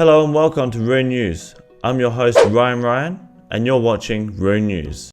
Hello and welcome to RuneNews. I'm your host Ryan, and you're watching RuneNews.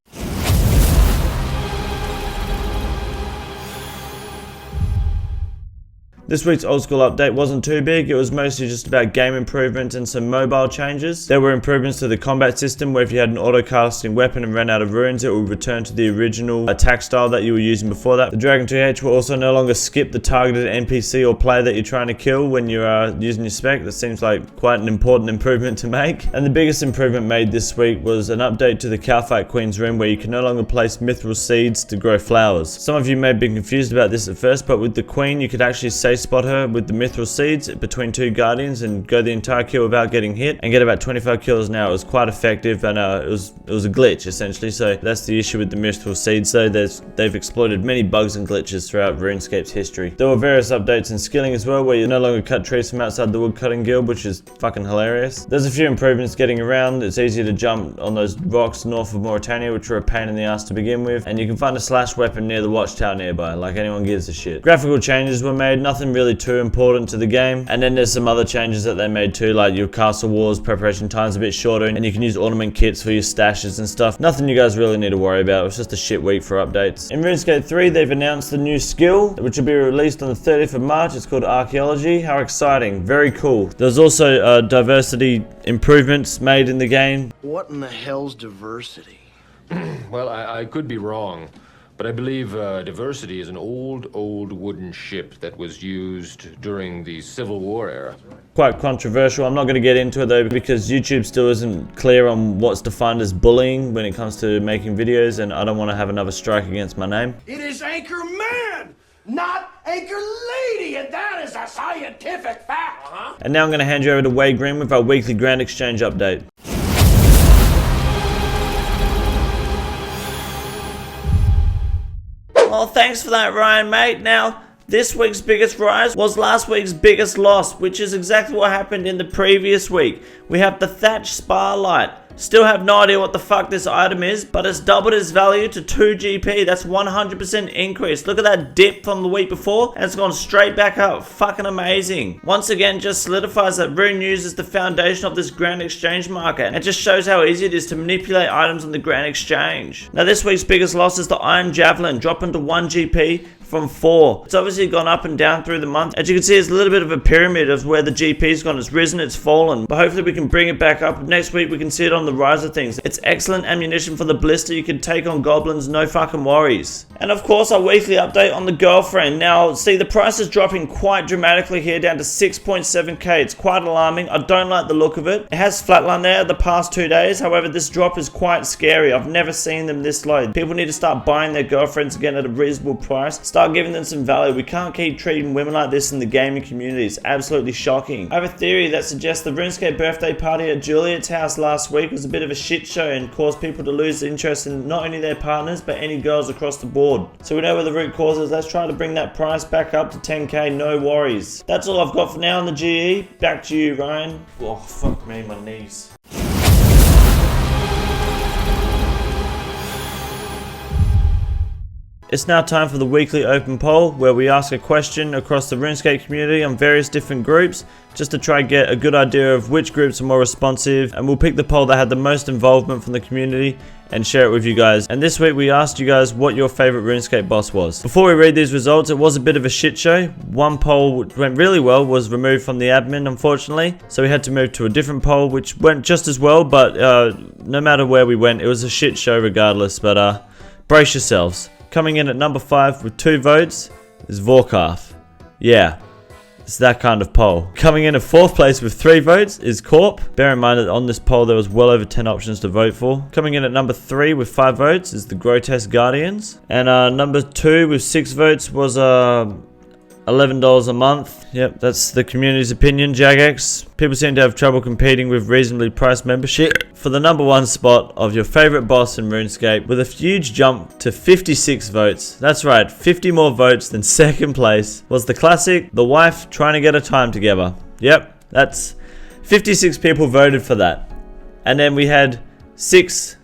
This week's old school update wasn't too big, it was mostly just about game improvements and some mobile changes. There were improvements to the combat system where if you had an auto-casting weapon and ran out of runes, it would return to the original attack style that you were using before that. The Dragon 2H will also no longer skip the targeted NPC or player that you're trying to kill when you are using your spec. That seems like quite an important improvement to make. And the biggest improvement made this week was an update to the Cowfight Queen's rune where you can no longer place mithril seeds to grow flowers. Some of you may have been confused about this at first, but with the Queen you could actually spot her with the mithril seeds between two guardians and go the entire kill without getting hit and get about 25 kills now. It was quite effective and it was a glitch essentially, so that's the issue with the mithril seeds. So they've exploited many bugs and glitches throughout RuneScape's history. There were various updates in skilling as well where you no longer cut trees from outside the woodcutting guild, which is fucking hilarious. There's a few improvements getting around. It's easier to jump on those rocks north of Mauritania, which are a pain in the ass to begin with, and you can find a slash weapon near the watchtower nearby, like anyone gives a shit. Graphical changes were made, nothing really too important to the game, and then there's some other changes that they made too, like your castle walls preparation time's a bit shorter and you can use ornament kits for your stashes and stuff. Nothing you guys really need to worry about. It was just a shit week for updates. In RuneScape 3 they've announced the new skill which will be released on the 30th of March. It's called Archaeology. How exciting, very cool. There's also diversity improvements made in the game. What in the hell's diversity? Well, I could be wrong, but I believe diversity is an old wooden ship that was used during the Civil War era. Quite controversial. I'm not going to get into it though because YouTube still isn't clear on what's defined as bullying when it comes to making videos, and I don't want to have another strike against my name. It is Anchor Man, not Anchor Lady, and that is a scientific fact. And now I'm going to hand you over to Wade Green with our weekly Grand Exchange update. Well, thanks for that, Ryan, mate. Now, this week's biggest rise was last week's biggest loss, which is exactly what happened in the previous week. We have the Thatch Sparlight. Still have no idea what the fuck this item is, but it's doubled its value to 2 GP. That's 100% increase. Look at that dip from the week before, and it's gone straight back up. Fucking amazing. Once again, just solidifies that RuneNews is the foundation of this Grand Exchange market, and it just shows how easy it is to manipulate items on the Grand Exchange. Now, this week's biggest loss is the Iron Javelin, dropping to 1 GP from 4. It's obviously gone up and down through the month. As you can see, it's a little bit of a pyramid of where the GP's gone. It's risen, it's fallen, but hopefully we can bring it back up. Next week we can see it on the rise of things. It's excellent ammunition for the blister. You can take on goblins, no fucking worries. And of course, our weekly update on the girlfriend. Now, see, the price is dropping quite dramatically here, down to 6.7k. It's quite alarming. I don't like the look of it. It has flatlined there the past 2 days. However, this drop is quite scary. I've never seen them this low. People need to start buying their girlfriends again at a reasonable price. Start giving them some value. We can't keep treating women like this in the gaming community. It's absolutely shocking. I have a theory that suggests the RuneScape birthday party at Juliet's house last week was a bit of a shit show and caused people to lose interest in not only their partners but any girls across the board. So we know where the root cause is. Let's try to bring that price back up to 10k, no worries. That's all I've got for now on the GE. Back to you, Ryan. Oh, fuck me, my knees. It's now time for the weekly open poll where we ask a question across the RuneScape community on various different groups just to try and get a good idea of which groups are more responsive, and we'll pick the poll that had the most involvement from the community and share it with you guys. And this week we asked you guys what your favorite RuneScape boss was. Before we read these results, it was a bit of a shit show. One poll which went really well was removed from the admin, unfortunately, so we had to move to a different poll which went just as well, but no matter where we went, it was a shit show regardless. But brace yourselves. Coming in at number 5 with 2 votes is Vorkarth. Yeah, it's that kind of poll. Coming in at 4th place with 3 votes is Corp. Bear in mind that on this poll there was well over 10 options to vote for. Coming in at number 3 with 5 votes is the Grotesque Guardians. And number 2 with 6 votes was $11 a month. Yep, that's the community's opinion, Jagex. People seem to have trouble competing with reasonably priced membership for the number 1 spot of your favorite boss in RuneScape with a huge jump to 56 votes. That's right, 50 more votes than 2nd place was the classic, the wife trying to get a time together. Yep, that's 56 people voted for that. And then we had 6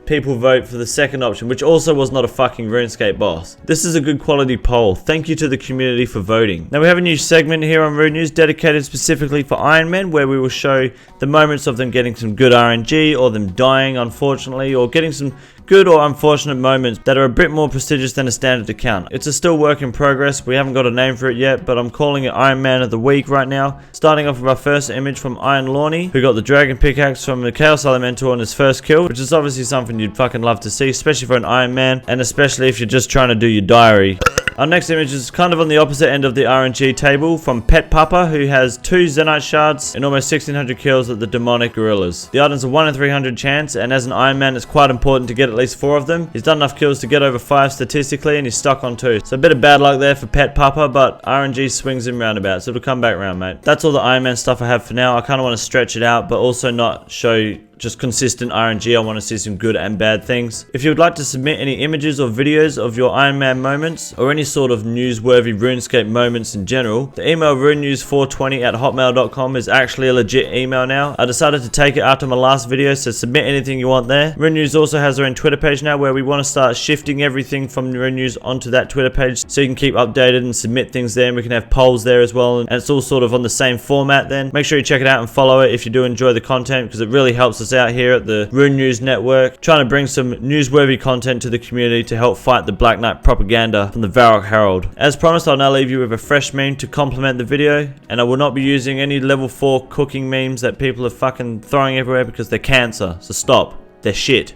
people vote for the second option, which also was not a fucking RuneScape boss. This is a good quality poll. Thank you to the community for voting. Now we have a new segment here on RuneNews dedicated specifically for Ironman, where we will show the moments of them getting some good RNG, or them dying unfortunately, or getting some good or unfortunate moments that are a bit more prestigious than a standard account. It's a still work in progress. We haven't got a name for it yet, but I'm calling it Iron Man of the Week right now. Starting off with our first image from Iron Lorny, who got the dragon pickaxe from the Chaos Elemental on his first kill, which is obviously something you'd fucking love to see, especially for an Iron Man, and especially if you're just trying to do your diary. Our next image is kind of on the opposite end of the RNG table, from Pet Papa, who has 2 Zenite shards and almost 1600 kills at the Demonic Gorillas. The item's a 1 in 300 chance, and as an Iron Man, it's quite important to get at least 4 of them. He's done enough kills to get over 5 statistically, and he's stuck on 2. So a bit of bad luck there for Pet Papa, but RNG swings him roundabout, so it'll come back round, mate. That's all the Iron Man stuff I have for now. I kind of want to stretch it out, but also not show just consistent RNG. I want to see some good and bad things. If you would like to submit any images or videos of your Iron Man moments, or any sort of newsworthy RuneScape moments in general, the email runenews420@hotmail.com is actually a legit email now. I decided to take it after my last video, so submit anything you want there. RuneNews also has their own Twitter page now, where we want to start shifting everything from RuneNews onto that Twitter page, so you can keep updated and submit things there, and we can have polls there as well, and it's all sort of on the same format then. Make sure you check it out and follow it if you do enjoy the content, because it really helps us out here at the RuneNews network, trying to bring some newsworthy content to the community to help fight the Black Knight propaganda from the Varrock Herald. As promised, I'll now leave you with a fresh meme to complement the video, and I will not be using any level 4 cooking memes that people are fucking throwing everywhere, because they're cancer, so stop. They're shit.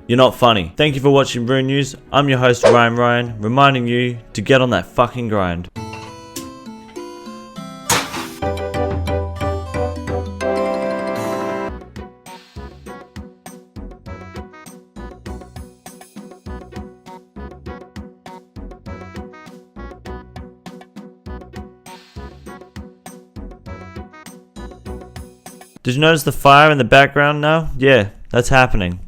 You're not funny. Thank you for watching RuneNews. I'm your host Ryan, reminding you to get on that fucking grind. Did you notice the fire in the background now? Yeah, that's happening.